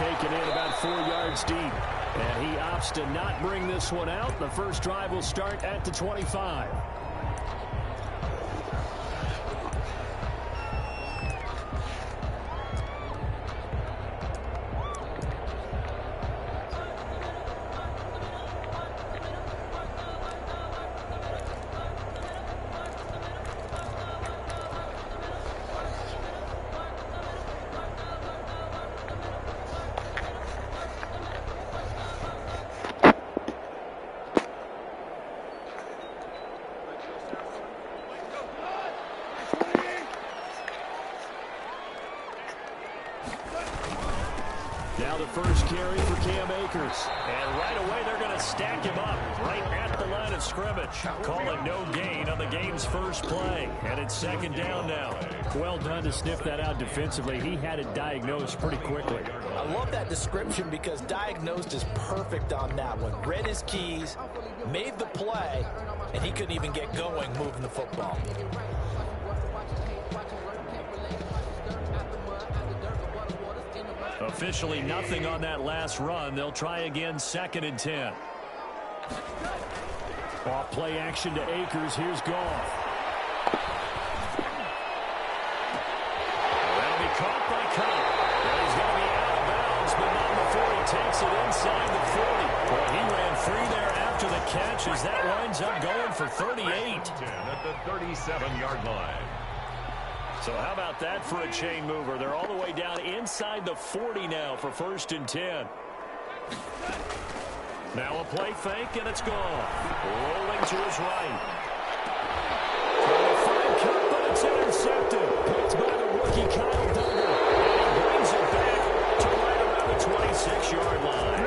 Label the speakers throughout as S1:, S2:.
S1: taken in about 4 yards deep. And he opts to not bring this one out. The first drive will start at the 25. Now the first carry for Cam Akers. And right away they're going to stack him up right at the line of scrimmage. Calling no gain on the game's first play. And it's second down now. Well done to sniff that out defensively. He had it diagnosed pretty quickly.
S2: I love that description because diagnosed is perfect on that one. Read his keys, made the play, and he couldn't even get going moving the football.
S1: Officially nothing on that last run. They'll try again, 2nd and 10. Off play action to Akers. Here's Goff. That'll be caught by Cobb. He's going to be out of bounds, but not before he takes it inside the 40. Well, he ran free there after the catch as that winds up going for 38.
S3: At the 37-yard line.
S1: So how about that for a chain mover? They're all the way down inside the 40 now for 1st and 10. Now a play fake, and it's gone. Rolling to his right. Trying to find Cup, but it's intercepted. Picked by the rookie Kyle Duggar. And he brings it back to right around the 26-yard line.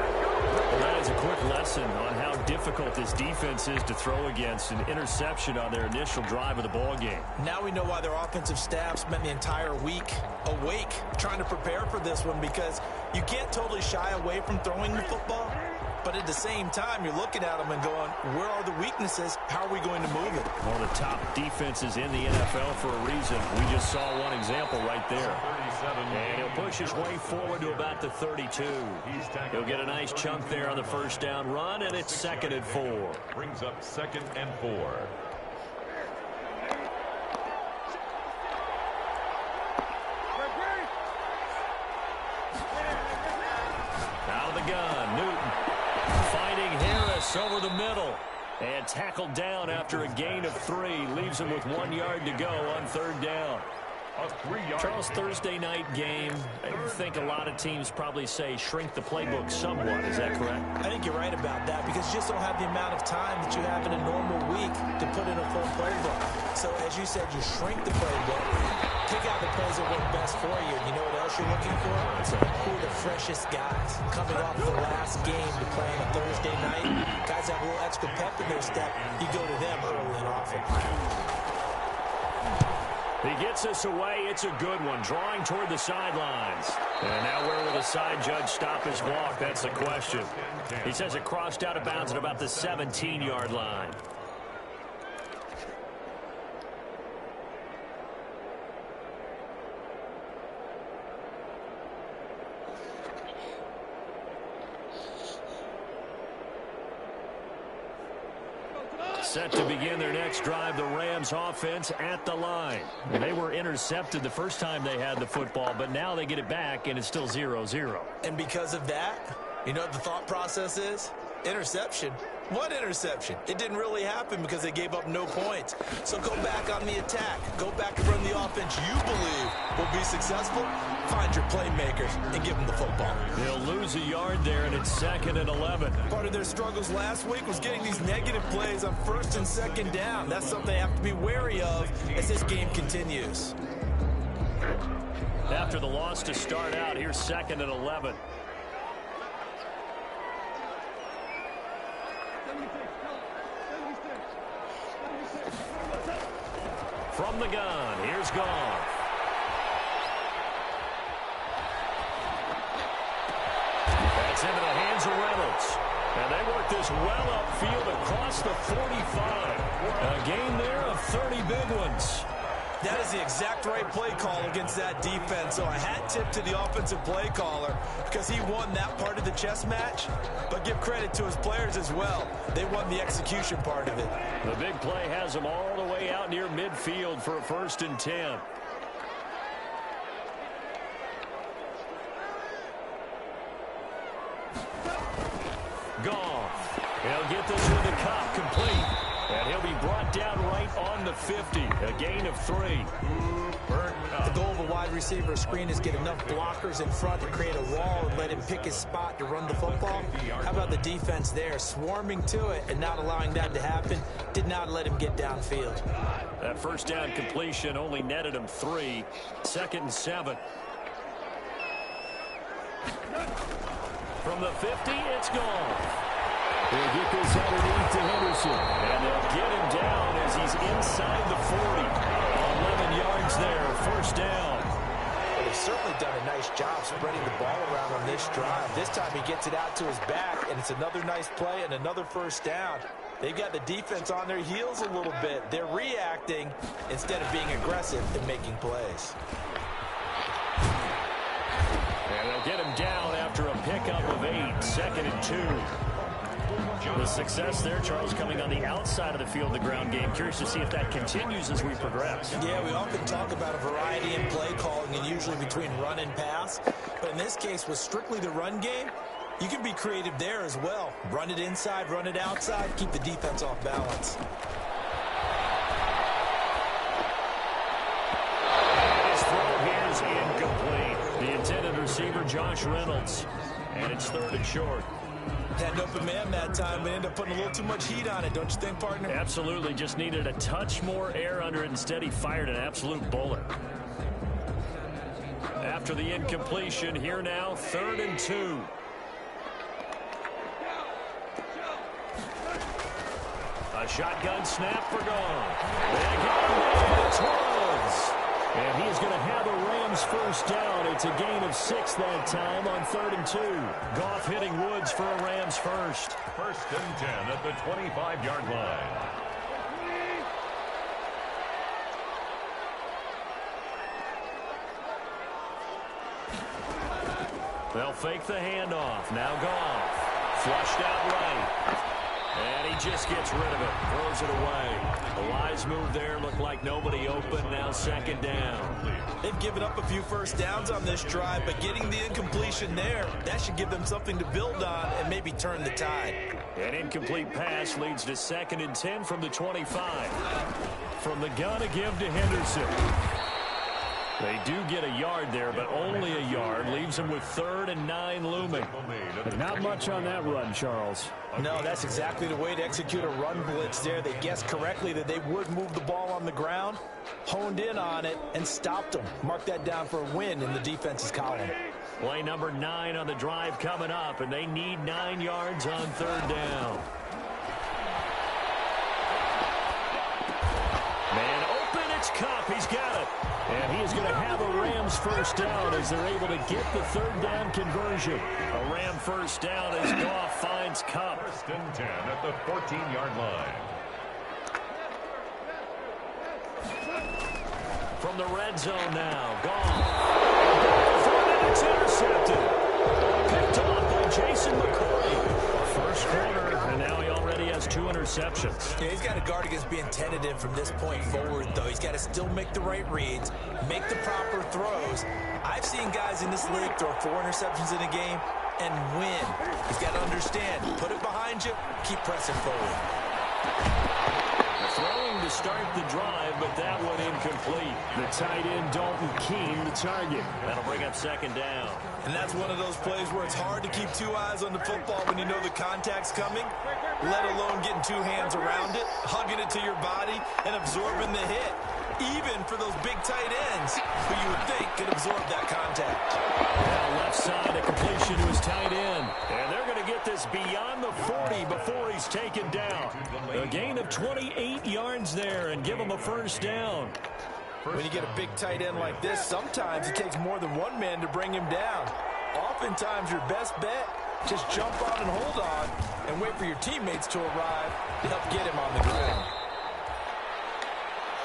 S1: Well, that is a quick lesson on how difficult this defense is to throw against. An interception on their initial drive of the ball game.
S2: Now we know why their offensive staff spent the entire week awake trying to prepare for this one, because you can't totally shy away from throwing the football. But at the same time, you're looking at them and going, where are the weaknesses? How are we going to move it?
S1: One of the top defenses in the NFL for a reason. We just saw one example right there. And he'll push his way forward to about the 32. He'll get a nice chunk there on the first down run, and it's 2nd and 4.
S3: Brings up 2nd and 4.
S1: Out of the gun, Newton. Finding Harris over the middle. And tackled down after a gain of 3. Leaves him with 1 yard to go on 3rd down. Charles, Thursday night game, I think a lot of teams probably say shrink the playbook somewhat. Is that correct?
S2: I think you're right about that, because you just don't have the amount of time that you have in a normal week to put in a full playbook. So as you said, you shrink the playbook, pick out the plays that work best for you. You know what else you're looking for? Who are the freshest guys coming off the last game to play on a Thursday night? Guys have a little extra pep in their step. You go to them early and often.
S1: He gets us away. It's a good one. Drawing toward the sidelines. And now where will the side judge stop his walk? That's the question. He says it crossed out of bounds at about the 17-yard line. Set to begin their next drive, the Rams offense at the line. They were intercepted the first time they had the football, but now they get it back, and it's still 0-0.
S2: And because of that, you know what the thought process is? Interception. What interception? It didn't really happen because they gave up no points. So go back on the attack. Go back and run the offense you believe will be successful. Find your playmakers and give them the football.
S1: They'll lose a yard there, and it's 2nd and 11.
S2: Part of their struggles last week was getting these negative plays on 1st and 2nd down. That's something they have to be wary of as this game continues.
S1: After the loss to start out, here's 2nd and 11. From the gun, here's Goff. That's into the hands of Reynolds. And they work this well upfield across the 45. A gain there of 30 big ones.
S2: That is the exact right play call against that defense. So a hat tip to the offensive play caller because he won that part of the chess match. But give credit to his players as well. They won the execution part of it.
S1: The big play has them all the way out near midfield for a 1st and 10. Goff. He'll get this with the cup complete. And he'll be brought down right on the 50. A gain of 3.
S2: The goal of a wide receiver screen is get enough blockers in front to create a wall and let him pick his spot to run the football. How about the defense there, swarming to it and not allowing that to happen? Did not let him get downfield.
S1: That 1st down completion only netted him 3. 2nd and 7. From the 50, it's gone. They'll get this underneath to Henderson. And they'll get him down as he's inside the 40. 11 yards there, 1st down.
S2: Well, they've certainly done a nice job spreading the ball around on this drive. This time he gets it out to his back, and it's another nice play and another 1st down. They've got the defense on their heels a little bit. They're reacting instead of being aggressive and making plays.
S1: And they'll get him down after a pickup of 8, 2nd and 2. The success there, Charles, coming on the outside of the field, the ground game. Curious to see if that continues as we progress.
S2: Yeah, we often talk about a variety in play calling and usually between run and pass. But in this case, with strictly the run game, you can be creative there as well. Run it inside, run it outside, keep the defense off balance.
S1: His throw here is incomplete. The intended receiver, Josh Reynolds. And it's 3rd and short.
S2: Had an open man that time, but ended up putting a little too much heat on it, don't you think, partner?
S1: Absolutely. Just needed a touch more air under it. Instead, he fired an absolute bullet. After the incompletion, here now, 3rd and 2. A shotgun snap for Goff. They got him. It's Woods. And he's going to have a Rams 1st down. It's a gain of 6 that time on 3rd and 2. Goff hitting Woods for a Rams 1st.
S3: 1st and 10 at the 25-yard line.
S1: They'll fake the handoff. Now Goff. Flushed out right. And he just gets rid of it. Throws it away. The wise move there. Looked like nobody open. Now 2nd down.
S2: They've given up a few 1st downs on this drive, but getting the incompletion there, that should give them something to build on and maybe turn the tide.
S1: An incomplete pass leads to 2nd and 10 from the 25. From the gun, a give to Henderson. They do get a yard there, but only a yard. Leaves them with 3rd and 9 looming. But not much on that run, Charles.
S2: No, that's exactly the way to execute a run blitz there. They guessed correctly that they would move the ball on the ground, honed in on it, and stopped them. Mark that down for a win in the defense's column.
S1: Play number 9 on the drive coming up, and they need 9 yards on 3rd down. Man open, it's Kupp. He's got it. And he is going to have a Rams 1st down as they're able to get the 3rd down conversion. A Ram 1st down as Goff finds Kupp.
S3: 1st and 10 at the 14-yard line.
S1: From the red zone now, Goff. And it's intercepted. Picked off by Jason McCourty. 1st quarter, and now he already has 2 interceptions.
S2: Yeah, he's got to guard against being tentative from this point forward, though. He's got to still make the right reads, make the proper throws. I've seen guys in this league throw 4 interceptions in a game and win. He's got to understand, put it behind you, keep pressing forward.
S1: Throwing to start the drive, but that one incomplete. The tight end, Dalton Keene, the target. That'll bring up 2nd down.
S2: And that's one of those plays where it's hard to keep 2 eyes on the football when you know the contact's coming, let alone getting 2 hands around it, hugging it to your body, and absorbing the hit. Even for those big tight ends who you would think could absorb that contact.
S1: Now left side, a completion to his tight end. And they're going to get this beyond the 40 before he's taken down. A gain of 28 yards there and give him a 1st down.
S2: When you get a big tight end like this, sometimes it takes more than one man to bring him down. Oftentimes your best bet, just jump on and hold on and wait for your teammates to arrive to help get him on the ground.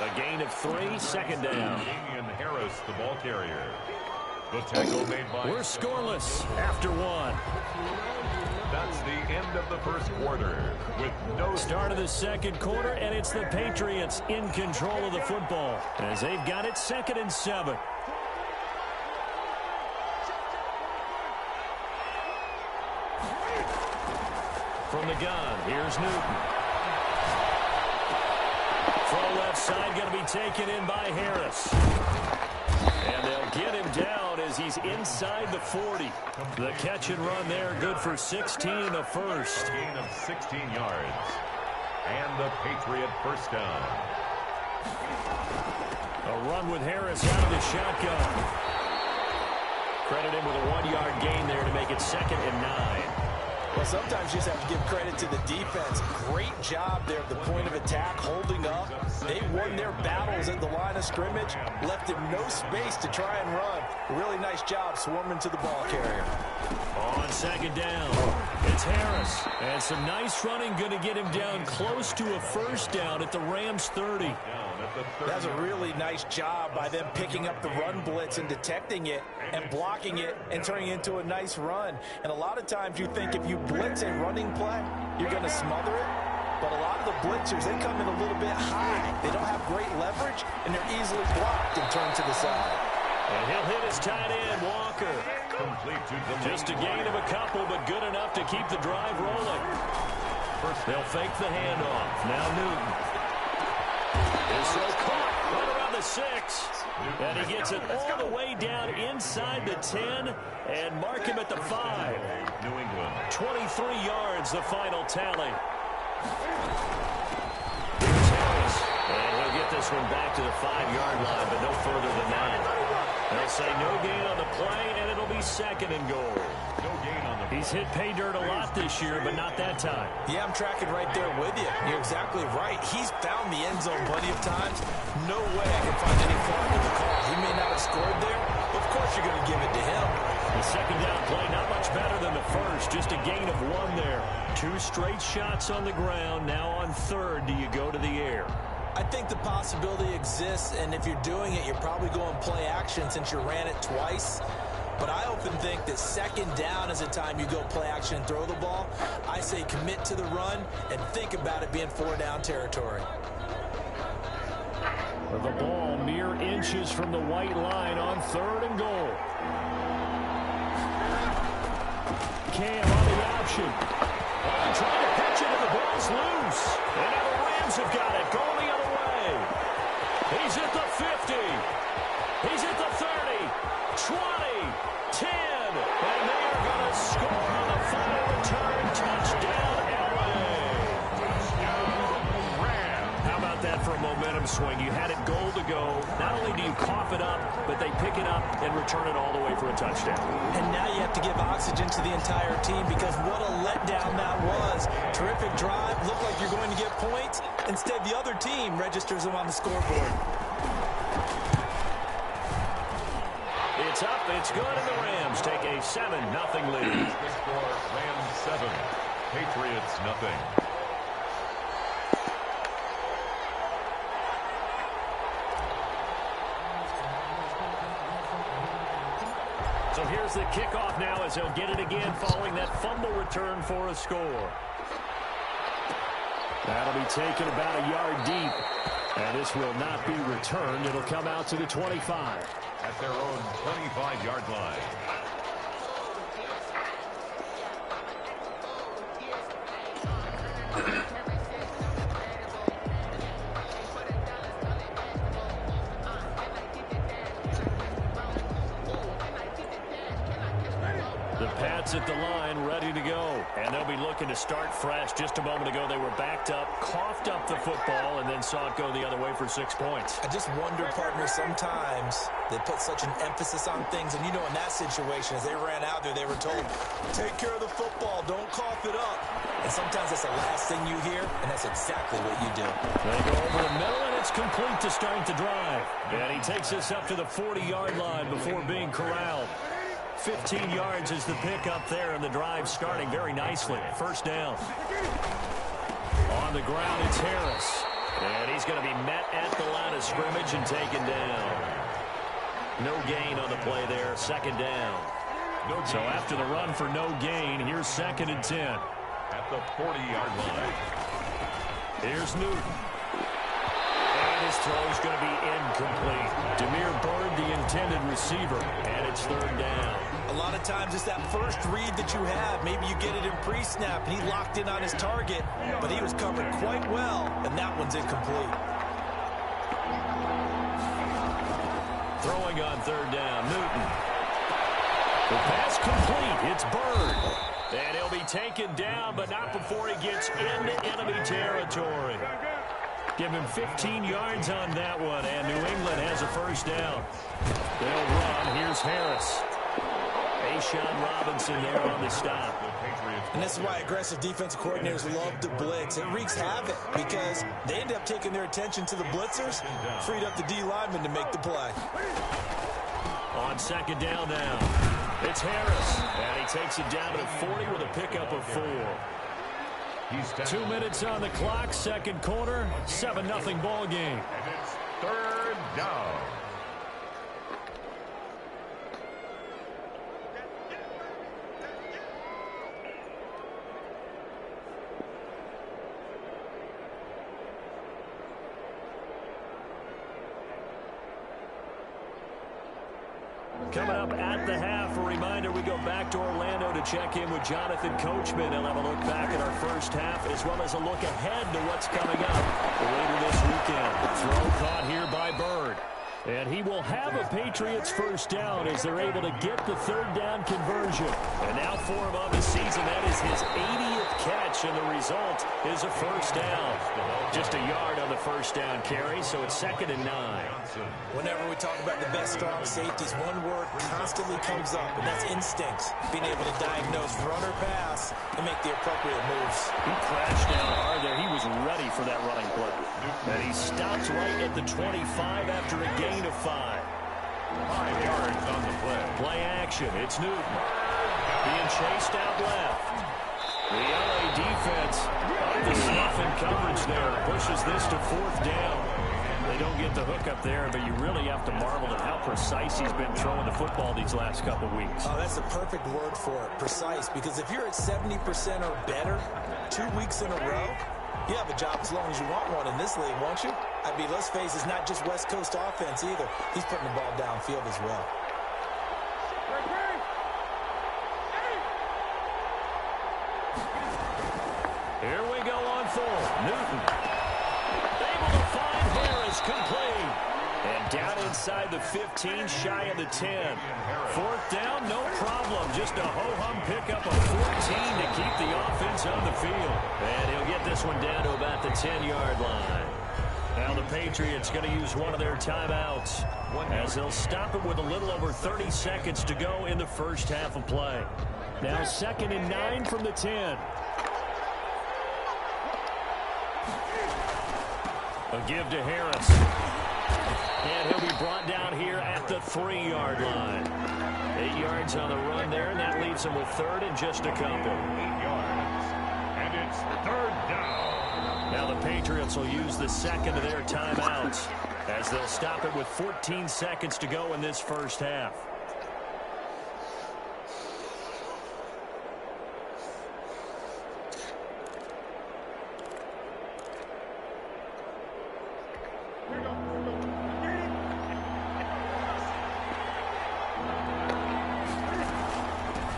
S1: A gain of 3, second down.
S3: Damian Harris, the ball carrier. The tackle made by...
S1: We're scoreless after 1.
S3: That's the end of the first quarter with no...
S1: Start of the second quarter, and it's the Patriots in control of the football as they've got it 2nd and 7. From the gun, here's Newton. From left side, going to be taken in by Harris. And they'll get him down as he's inside the 40. The catch and run there, good for 16 in the first.
S3: Gain of 16 yards. And the Patriot first down.
S1: A run with Harris out of the shotgun. Credit him with a 1-yard gain there to make it 2nd and 9.
S2: Well, sometimes you just have to give credit to the defense. Great job there at the point of attack, holding up. They won their battles at the line of scrimmage, left him no space to try and run. Really nice job swarming to the ball carrier.
S1: On 2nd down, it's Harris. And some nice running, going to get him down close to a first down at the Rams 30.
S2: That's a really nice job by them picking up the run blitz and detecting it and blocking it and turning it into a nice run. And a lot of times you think if you blitz a running play, you're going to smother it. But a lot of the blitzers, they come in a little bit high. They don't have great leverage, and they're easily blocked and turned to the side.
S1: And he'll hit his tight end, Walker.
S3: Complete to
S1: Just a gain of a couple, but good enough to keep the drive rolling. They'll fake the handoff. Now Newton. Is so caught right around the 6. And he gets it all the way down inside the 10 and mark him at the 5.
S3: New England.
S1: 23 yards, the final tally. Here's Harris. And he'll get this one back to the 5-yard line, but no further than that. They'll say no gain on the play, and it'll be 2nd and goal.
S3: No gain on the play.
S1: He's hit pay dirt a lot this year, but not that time.
S2: Yeah, I'm tracking right there with you. You're exactly right. He's found the end zone plenty of times. No way I can find any fault in the call. He may not have scored there. Of course you're going to give it to him.
S1: The 2nd down play, not much better than the first. Just a gain of 1 there. 2 straight shots on the ground. Now on 3rd, do you go to the air?
S2: I think the possibility exists, and if you're doing it, you're probably going play action since you ran it twice. But I often think that 2nd down is the time you go play action and throw the ball. I say commit to the run and think about it being 4-down territory.
S1: The ball mere inches from the white line on 3rd and goal. Cam on the option. Trying to pitch it, and the ball's loose. And now the Rams have got it. Going the other way. He's at the 50. He's at the 30. 20. 10. And they are going to score on the final return. Touchdown, LA. How about that for a momentum swing? You had it goal to go. Not only do you cough it up, but they pick it up and return it all the way for a touchdown.
S2: And now you have to give oxygen to the entire team because what a letdown that was. Terrific drive. Looked like you're going to get points. Instead, the other team registers them on the scoreboard.
S1: It's up, it's good, and the Rams take a 7-0 lead.
S3: The score, Rams 7, Patriots nothing.
S1: So here's the kickoff now as they'll get it again following that fumble return for a score. That'll be taken about a yard deep. And this will not be returned. It'll come out to the 25.
S3: At their own 25-yard line.
S1: The Pats at the line, ready to go. And they'll be looking to start fresh. Just a moment ago, they were backed up, coughed up the football, and then saw it go the other way for 6 points.
S2: I just wonder, partner, sometimes they put such an emphasis on things. And, you know, in that situation, as they ran out there, they were told, take care of the football, don't cough it up. And sometimes that's the last thing you hear, and that's exactly what you do.
S1: They go over the middle, and it's complete to start the drive. And he takes us up to the 40-yard line before being corralled. 15 yards is the pickup there, and the drive starting very nicely. First down. On the ground, it's Harris. And he's going to be met at the line of scrimmage and taken down. No gain on the play there, second down.
S4: So after the run for no gain, here's 2nd and 10.
S3: At the 40-yard line.
S1: Here's Newton. And his throw is going to be incomplete. Damiere Byrd, the intended receiver, and it's 3rd down.
S2: A lot of times it's that first read that you have. Maybe you get it in pre-snap, and he locked in on his target, but he was covered quite well, and that one's incomplete.
S1: Throwing on 3rd down, Newton. The pass complete. It's Byrd. And he'll be taken down, but not before he gets into enemy territory. Give him 15 yards on that one, and New England has a 1st down. They'll run. Here's Harris. A'Shawn Robinson there on the stop.
S2: And this is why aggressive defensive coordinators love to blitz. It wreaks havoc because they end up taking their attention to the blitzers, freed up the D lineman to make the play.
S1: On 2nd down now, it's Harris. And he takes it down to the 40 with a pickup of 4. 2 minutes on the clock, 2nd quarter, 7-0 ball game.
S3: And it's 3rd down.
S1: Coming up at the half, a reminder, we go back to Orlando to check in with Jonathan Coachman. He'll have a look back at our first half as well as a look ahead to what's coming up later this weekend. Throw caught here by Byrd. And he will have a Patriots 1st down as they're able to get the 3rd down conversion. And now for him on the season, that is his 80th catch, and the result is a 1st down. Just a yard on the 1st down carry, so it's 2nd and 9.
S2: Whenever we talk about the best strong safeties, one word constantly comes up, and that's instincts. Being able to diagnose run or pass and make the appropriate moves.
S1: He crashed down hard there. He was ready for that running play. And he stops right at the 25 after a gain of 5.
S3: 5 yards on the play.
S1: Play action. It's Newton. Being chased out left. The LA defense up to snuff in coverage there. Pushes this to 4th down. They don't get the hook up there, but you really have to marvel at how precise he's been throwing the football these last couple weeks.
S2: Oh, that's a perfect word for it, precise, because if you're at 70% or better 2 weeks in a row, you have a job as long as you want one in this league, won't you? I mean, let's face it, it's not just West Coast offense either. He's putting the ball downfield as well.
S1: Here we go on 4th. Newton. Able to find Harris complete. And down inside the 15, shy of the 10. 4th down, no problem. Just a ho-hum pickup of 14 to keep the offense on the field. And he'll get this one down to about the 10-yard line. Now the Patriots going to use one of their timeouts as they'll stop it with a little over 30 seconds to go in the first half of play. Now 2nd and 9 from the 10. A give to Harris. And he'll be brought down here at the 3-yard line. 8 yards on the run there, and that leaves him with 3rd and just a couple.
S3: 8 yards. And it's 3rd down.
S1: Now the Patriots will use the 2nd of their timeouts as they'll stop it with 14 seconds to go in this first half.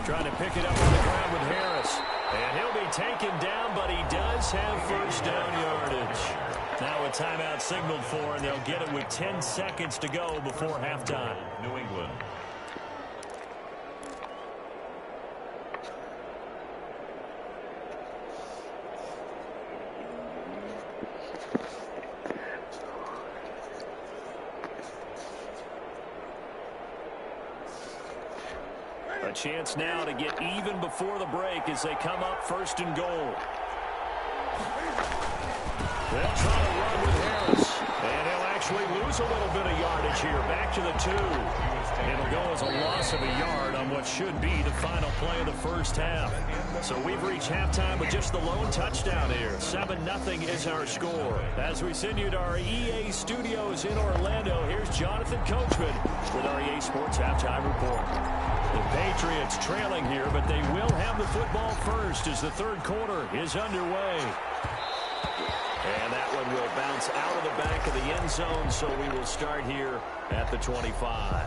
S1: Trying to pick it up on the ground with Harris. And he'll be taken down, but he does have 1st down yardage. Now a timeout signaled for, and they'll get it with 10 seconds to go before halftime.
S3: New England.
S1: A chance now to get even before the break as they come up 1st and goal. They'll try to run with Harris. And he'll actually lose a little bit of yardage here. Back to the 2.
S4: It'll go as a loss of a yard on what should be the final play of the first half. So we've reached halftime with just the lone touchdown here. 7-0 is our score. As we send you to our EA studios in Orlando, here's Jonathan Coachman with our EA Sports Halftime Report. The Patriots trailing here, but they will have the football first as the third quarter is underway. And that one will bounce out of the back of the end zone, so we will start here at the 25.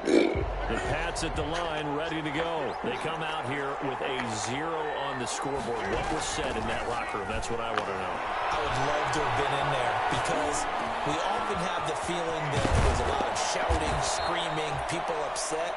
S4: The Pats at the line, ready to go. They come out here with a 0 on the scoreboard. What was said in that locker room? That's what I want to know.
S2: I would love to have been in there because we often have the feeling that there's a lot of shouting, screaming, people upset.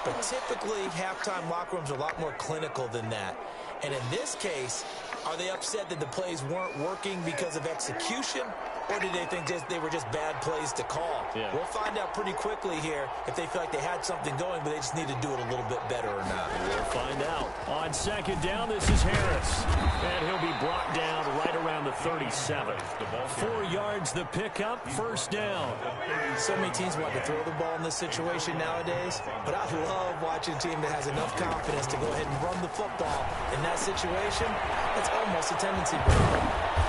S2: But typically, halftime locker rooms are a lot more clinical than that. And in this case, are they upset that the plays weren't working because of execution? Or did they think they were just bad plays to call?
S4: Yeah.
S2: We'll find out pretty quickly here if they feel like they had something going, but they just need to do it a little bit better or not.
S4: We'll find out. On second down, this is Harris. And he'll be brought down right around the 37. 4 yards the pickup, first down.
S2: So many teams want to throw the ball in this situation nowadays, but I love watching a team that has enough confidence to go ahead and run the football. In that situation, it's almost a tendency breaker.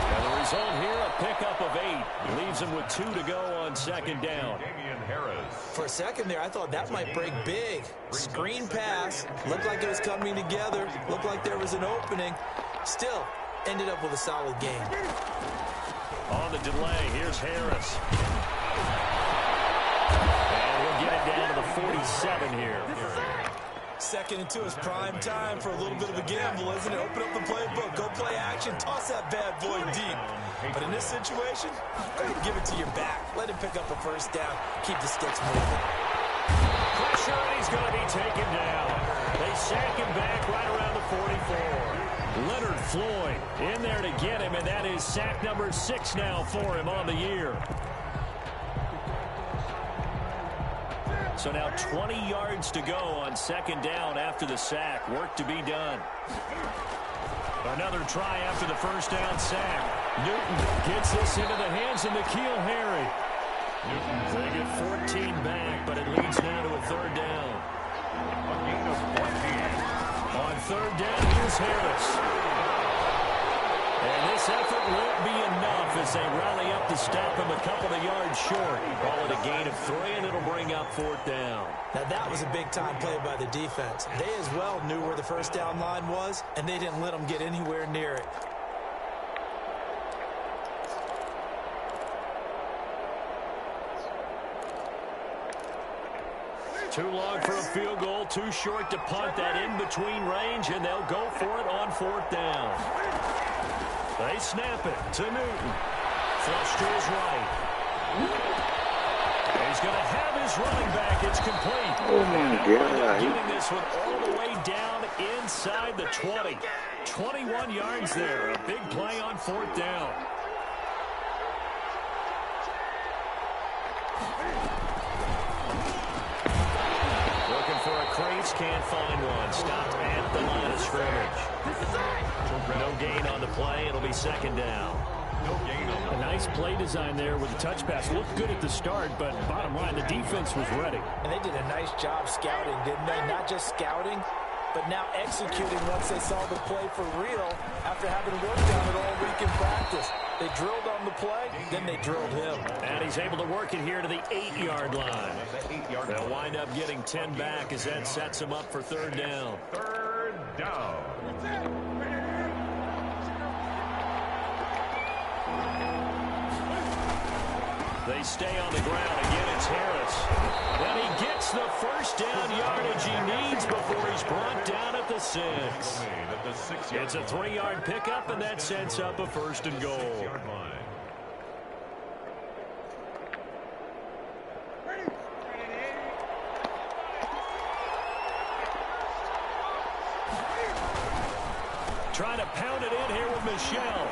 S4: And the result here, a pickup of 8. Leaves him with 2 to go on second down.
S2: For a second there, I thought that might break big. Screen pass. Looked like it was coming together. Looked like there was an opening. Still, ended up with a solid game.
S4: On the delay, here's Harris. And we'll get it down to the 47 here.
S2: 2nd and 2 is prime time for a little bit of a gamble, isn't it? Open up the playbook, go play action, toss that bad boy deep. But in this situation, go ahead and give it to your back. Let him pick up a first down. Keep the sticks moving.
S4: Pressure, and he's going to be taken down. They sack him back right around the 44. Leonard Floyd in there to get him, and that is sack number 6 now for him on the year. So now 20 yards to go on second down after the sack. Work to be done. Another try after the first down sack. Newton gets this into the hands of N'Keal Harry. They get 14 back, but it leads now to a third down. On third down, here's Harris. And this effort won't be enough as they rally up to stop him a couple of yards short. Call it a gain of 3, and it'll bring up fourth down.
S2: Now, that was a big-time play by the defense. They as well knew where the first down line was, and they didn't let them get anywhere near it.
S4: Too long for a field goal, too short to punt. That in-between range, and they'll go for it on fourth down. They snap it to Newton. Flush to his right. He's going to have his running back. It's complete.
S5: Oh, my God.
S4: Getting this one all the way down inside the 20. 21 yards there. A big play on fourth down. Looking for a crease, can't find one. Stopped at the line of scrimmage. No gain on the play. It'll be second down. A nice play design there with the touch pass. Looked good at the start, but bottom line, the defense was ready.
S2: And they did a nice job scouting, didn't they? Not just scouting, but now executing once they saw the play for real after having worked on it all week in practice. They drilled on the play, then they drilled him.
S4: And he's able to work it here to the 8-yard line. They'll wind up getting 10 back as that sets him up for third down.
S3: Third down.
S4: They stay on the ground. Again, it's Harris. And he gets the first down yardage he needs before he's brought down at the 6. It's a 3-yard pickup, and that sets up a first and goal. Trying to pound it in here with Michel.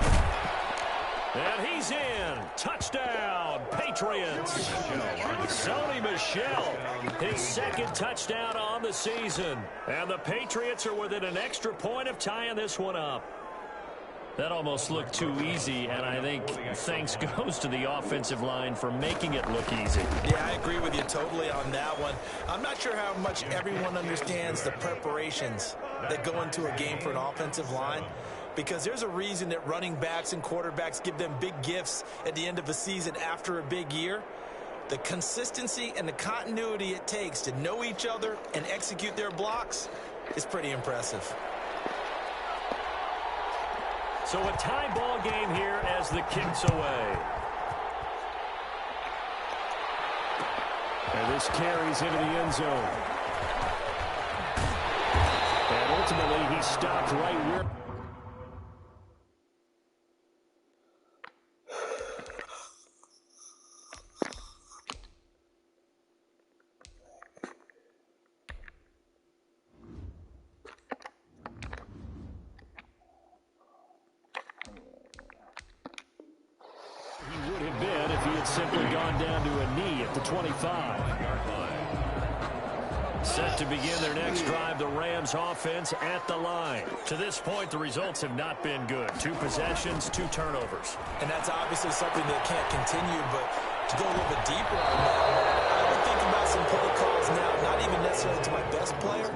S4: And he's in. Touchdown, Patriots. Sony Michel, his second touchdown on the season. And the Patriots are within an extra point of tying this one up. That almost looked too easy, and I think thanks goes to the offensive line for making it look easy.
S2: Yeah, I agree with you totally on that one. I'm not sure how much everyone understands the preparations that go into a game for an offensive line, because there's a reason that running backs and quarterbacks give them big gifts at the end of a season after a big year. The consistency and the continuity it takes to know each other and execute their blocks is pretty impressive.
S4: So a tie ball game here as the kick's away. And this carries into the end zone. And ultimately he stopped right where... simply gone down to a knee at the 25. Set to begin their next drive, the Rams offense at the line. To this point, the results have not been good. 2 possessions, 2 turnovers.
S2: And that's obviously something that can't continue, but to go a little bit deeper on that, I would think about some play calls now, not even necessarily to my best player,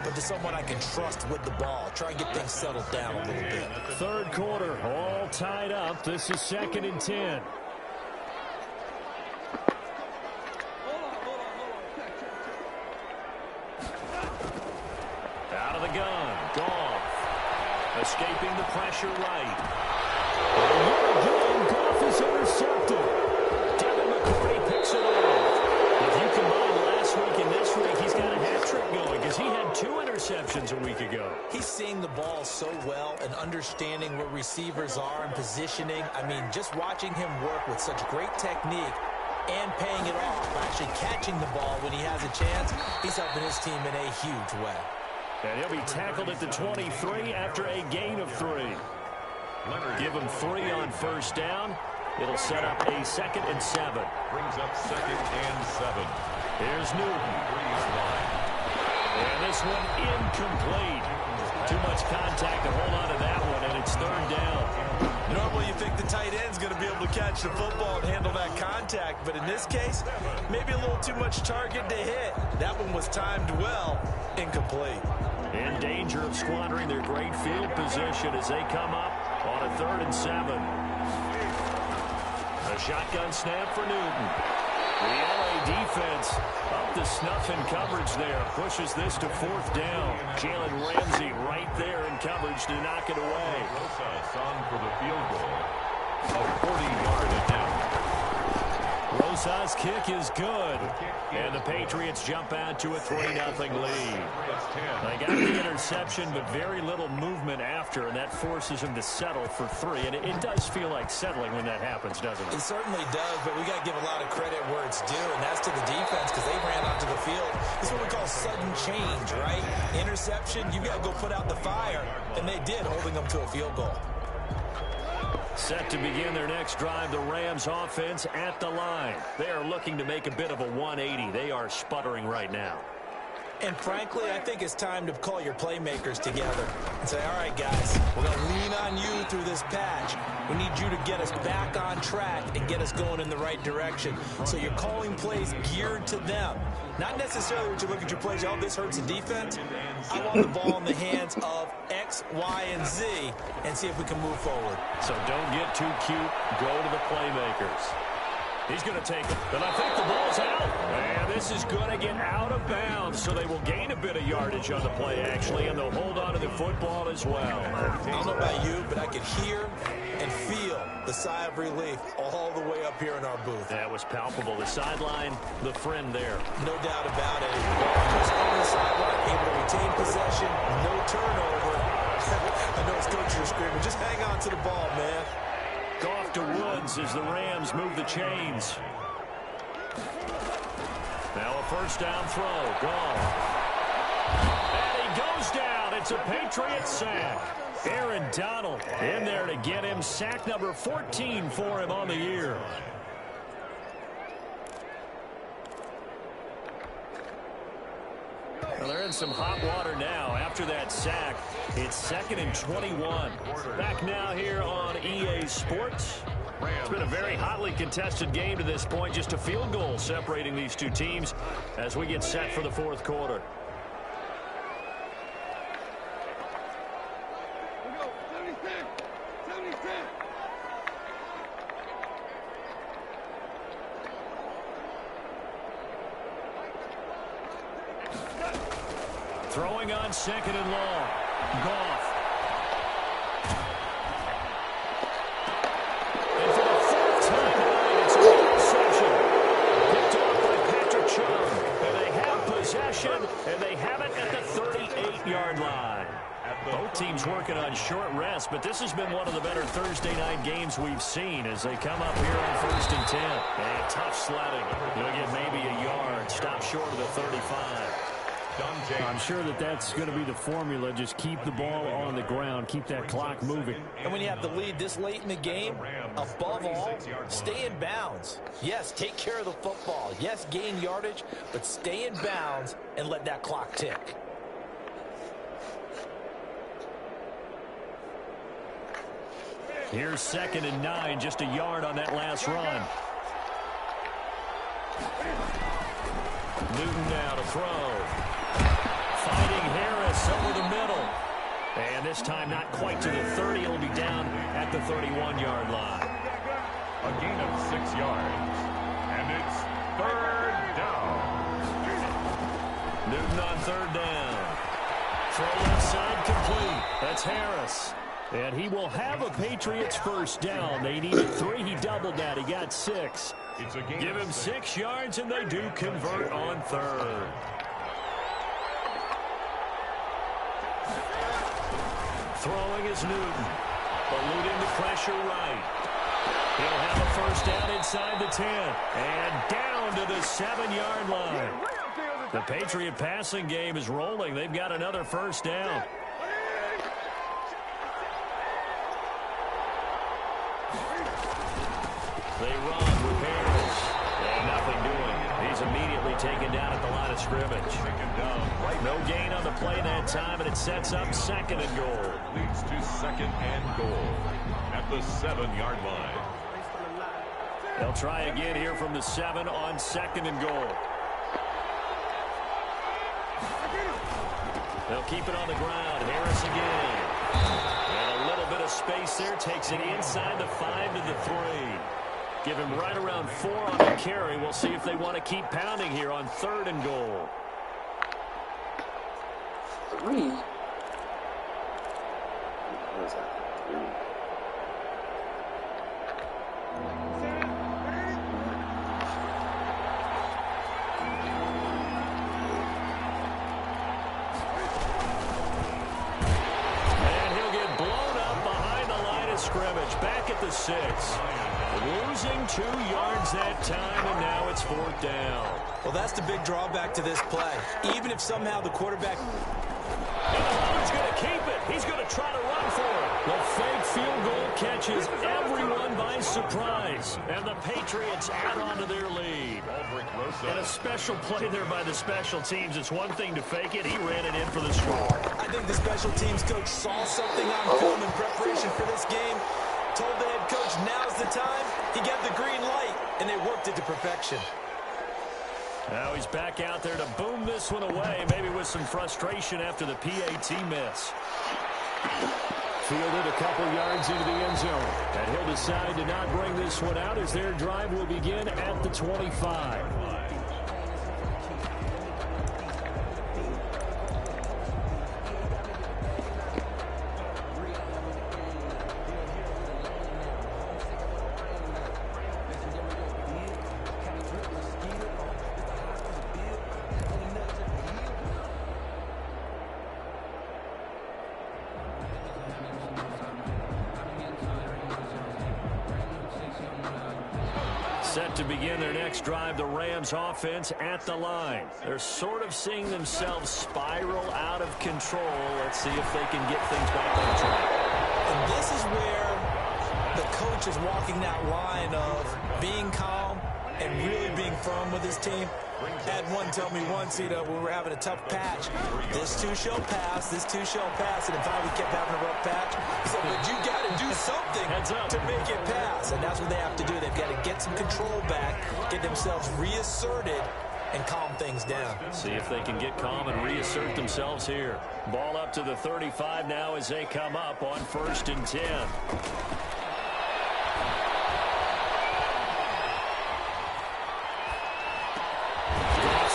S2: but to someone I can trust with the ball. Try and get things settled down a little bit.
S4: Third quarter, all tied up. This is 2nd and 10. Escaping the pressure right. And Goff is intercepted. Devin McCourty picks it off. If you combine last week and this week, he's got a hat trick going because he had 2 interceptions a week ago.
S2: He's seeing the ball so well and understanding where receivers are and positioning. I mean, just watching him work with such great technique and paying it off by actually catching the ball when he has a chance, he's helping his team in a huge way.
S4: And he'll be tackled at the 23 after a gain of 3. Give him 3 on first down. It'll set up a 2nd and 7.
S3: Brings up 2nd and 7.
S4: Here's Newton. And this one incomplete. Too much contact to hold on to that one, and it's 3rd down.
S2: Normally you think the tight end's going to be able to catch the football and handle that contact, but in this case, maybe a little too much target to hit. That one was timed well. Incomplete.
S4: In danger of squandering their great field position as they come up on a 3rd and 7. A shotgun snap for Newton. The LA defense up to snuff in coverage there. Pushes this to 4th down. Jalen Ramsey right there in coverage to knock it away.
S3: Rosas on for the field goal. A 40-yard attempt.
S4: Rosas' kick is good. And the Patriots jump out to a 3-0 lead. They got the interception, but very little movement after, and that forces him to settle for 3. And it does feel like settling when that happens, doesn't it?
S2: It certainly does, but we got to give a lot of credit where it's due, and that's to the defense because they ran onto the field. This is what we call sudden change, right? Interception, you got to go put out the fire, and they did, holding them to a field goal.
S4: Set to begin their next drive, the Rams offense at the line. They are looking to make a bit of a 180. They are sputtering right now.
S2: And frankly, I think it's time to call your playmakers together and say, all right, guys, we're going to lean on you through this patch. We need you to get us back on track and get us going in the right direction. So you're calling plays geared to them. Not necessarily when you look at your plays, oh, this hurts the defense. I want the ball in the hands of X, Y, and Z and see if we can move forward.
S4: So don't get too cute. Go to the playmakers. He's going to take it, but I think the ball's out. And this is going to get out of bounds, so they will gain a bit of yardage on the play, actually, and they'll hold on to the football as well.
S2: I don't know about you, but I could hear and feel the sigh of relief all the way up here in our booth.
S4: That was palpable. The sideline, the friend there.
S2: No doubt about it. Just on the sideline, able to retain possession, no turnover. I know it's coaches are screaming, just hang on to the ball, man.
S4: Goff to Woods as the Rams move the chains. Now a first down throw. Goff. And he goes down. It's a Patriot sack. Aaron Donald in there to get him. Sack number 14 for him on the year.
S5: Well, there
S4: in some hot water now after that sack. It's 2nd and 21. Back now here on EA Sports. It's been a very hotly contested game to this point. Just a field goal separating these two teams as we get set for the fourth quarter. Throwing on 2nd and long. Goff. And for the fourth time tonight, it's an interception. Picked off by Patrick Chung. And they have possession, and they have it at the 38-yard line. Both teams working on short rest, but this has been one of the better Thursday night games we've seen as they come up here on 1st and 10. And tough sledding. They'll get maybe a yard. Stop short of the 35. I'm sure that's going to be the formula. Just keep the ball on the ground. Keep that clock moving.
S2: And when you have the lead this late in the game, above all, stay in bounds. Yes, take care of the football. Yes, gain yardage, but stay in bounds and let that clock tick.
S4: Here's 2nd and 9, just a yard on that last run. Newton now to throw. Fighting Harris over the middle. And this time not quite to the 30. It'll be down at the 31-yard line.
S3: A gain of 6 yards. And it's 3rd down.
S4: Newton on 3rd down. Throw left side complete. That's Harris. And he will have a Patriots first down. They needed 3. He doubled that. He got 6. Give him 6 yards, and they do convert on 3rd. Throwing is Newton. Eluding the pressure right. He'll have a first down inside the 10. And down to the 7-yard line. The Patriot passing game is rolling. They've got another first down. They run with Harris. And nothing doing. He's immediately taken down at the line of scrimmage. No gain on the play that time, and it sets up 2nd and goal.
S3: Leads to 2nd and goal at the 7-yard line.
S4: They'll try again here from the 7 on 2nd and goal. They'll keep it on the ground. Harris again. And a little bit of space there. Takes it inside the 5 to the 3. Give him right around 4 on the carry. We'll see if they want to keep pounding here on 3rd and goal.
S5: 3? What was that? 3.
S4: And he'll get blown up behind the line of scrimmage. Back at the 6. Losing 2 yards that time, and now it's 4th down.
S2: Well, that's the big drawback to this play. Even if somehow the quarterback...
S4: He's going to keep it. He's going to try to run for it. The fake field goal catches everyone by surprise. And the Patriots add on to their lead. And a special play there by the special teams. It's one thing to fake it. He ran it in for the score.
S2: I think the special teams coach saw something on film in preparation for this game. Told the head coach now's the time. He got the green light, and they worked it to perfection.
S4: Now he's back out there to boom this one away, maybe with some frustration after the PAT miss. Fielded a couple yards into the end zone. And he'll decide to not bring this one out as their drive will begin at the 25. Set to begin their next drive, the Rams offense at the line. They're sort of seeing themselves spiral out of control. Let's see if they can get things back on track.
S2: And this is where the coach is walking that line of being calm and really being firm with his team. Had one tell me once, when we were having a tough patch, this too shall pass, this too shall pass. And if we kept having a rough patch, he said, but you got to do something to make it pass. And that's what they have to do. They've got to get some control back, get themselves reasserted, and calm things down.
S4: See if they can get calm and reassert themselves here. Ball up to the 35 now as they come up on 1st and 10.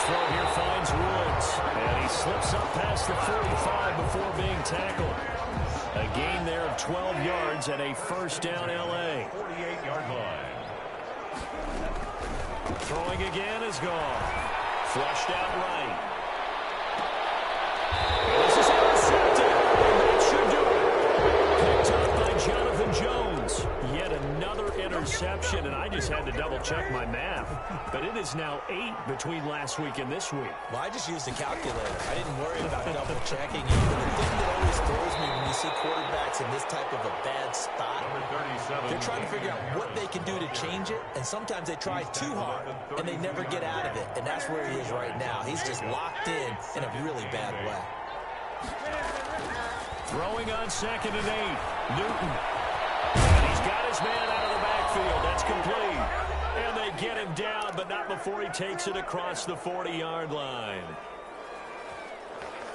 S4: Throw here finds Woods, and he slips up past the 45 before being tackled. A gain there of 12 yards and a 1st down L.A.
S3: 48-yard line.
S4: Throwing again is gone. Flushed out right. This is intercepted, and that should do it. Picked up by Jonathan Jones. Yet another interception, and I just had to double-check my math. But it is now 8 between last week and this week.
S2: Well, I just used a calculator. I didn't worry about double-checking. The thing that always throws me when you see quarterbacks in this type of a bad spot, they're trying to figure out what they can do to change it, and sometimes they try too hard, and they never get out of it. And that's where he is right now. He's just locked in a really bad way.
S4: Throwing on 2nd and 8. Newton. And he's got his man out of the backfield. That's complete. And they get him down, but not before he takes it across the 40-yard line.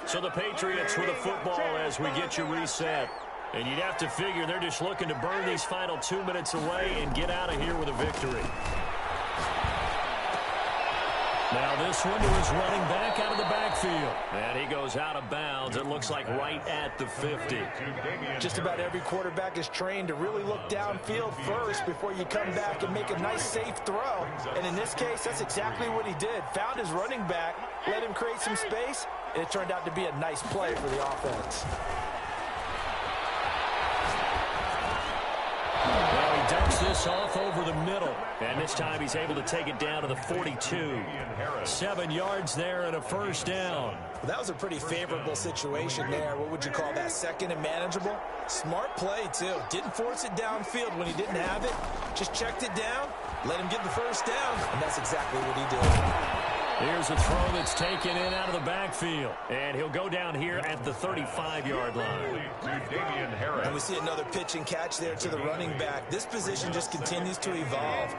S4: So the Patriots with a football as we get you reset. And you'd have to figure they're just looking to burn these final 2 minutes away and get out of here with a victory. Now this one to his running back out of the backfield. And he goes out of bounds. It looks like right at the 50.
S2: Just about every quarterback is trained to really look downfield first before you come back and make a nice, safe throw. And in this case, that's exactly what he did. Found his running back, let him create some space, and it turned out to be a nice play for the offense.
S4: Well, he dumps this off over the middle. And this time he's able to take it down to the 42. 7 yards there and a 1st down.
S2: Well, that was a pretty favorable situation there. What would you call that? 2nd and manageable? Smart play, too. Didn't force it downfield when he didn't have it. Just checked it down, let him get the 1st down, and that's exactly what he did.
S4: Here's a throw that's taken in out of the backfield. And he'll go down here at the 35-yard line.
S2: And we see another pitch and catch there to the running back. This position just continues to evolve.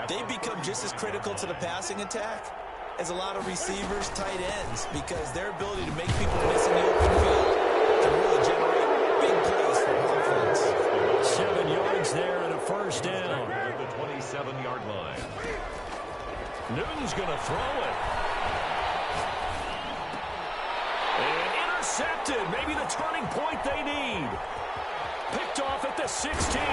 S2: They become just as critical to the passing attack as a lot of receivers, tight ends, because their ability to make people miss in the open field can really generate big plays for offense.
S4: 7 yards there and a 1st down.
S3: At the 27-yard line.
S4: Newton's going to throw it. And intercepted. Maybe the turning point they need. Picked off at the 16. All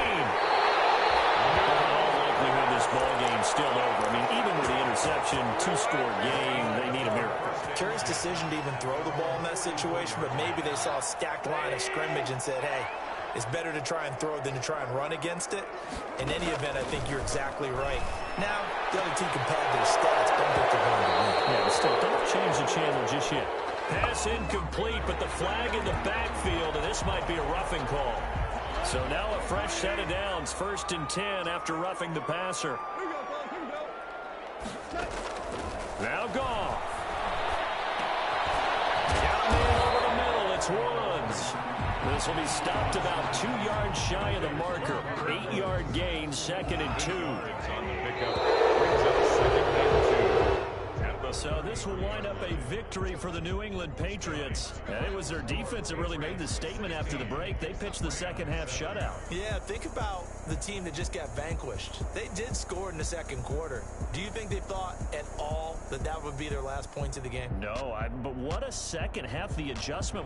S4: likelihood this ball game's still over. I mean, even with the interception, 2-score game, they need a miracle.
S2: Curious decision to even throw the ball in that situation, but maybe they saw a stacked line of scrimmage and said, hey, it's better to try and throw than to try and run against it. In any event, I think you're exactly right. Now, the other team can pad their stats, but I think they're going to win.
S4: Yeah, but still, don't change the channel just yet. Pass incomplete, but the flag in the backfield, and this might be a roughing call. So now a fresh set of downs, 1st and 10 after roughing the passer. Now Goff. Got a man over the middle. It's Woods. This will be stopped about 2 yards shy of the marker. 8-yard gain, 2nd and 2. So this will wind up a victory for the New England Patriots. And it was their defense that really made the statement after the break. They pitched the second-half shutout.
S2: Yeah, think about the team that just got vanquished. They did score in the 2nd quarter. Do you think they thought at all that that would be their last points of the game?
S4: No, but what a second half. The adjustment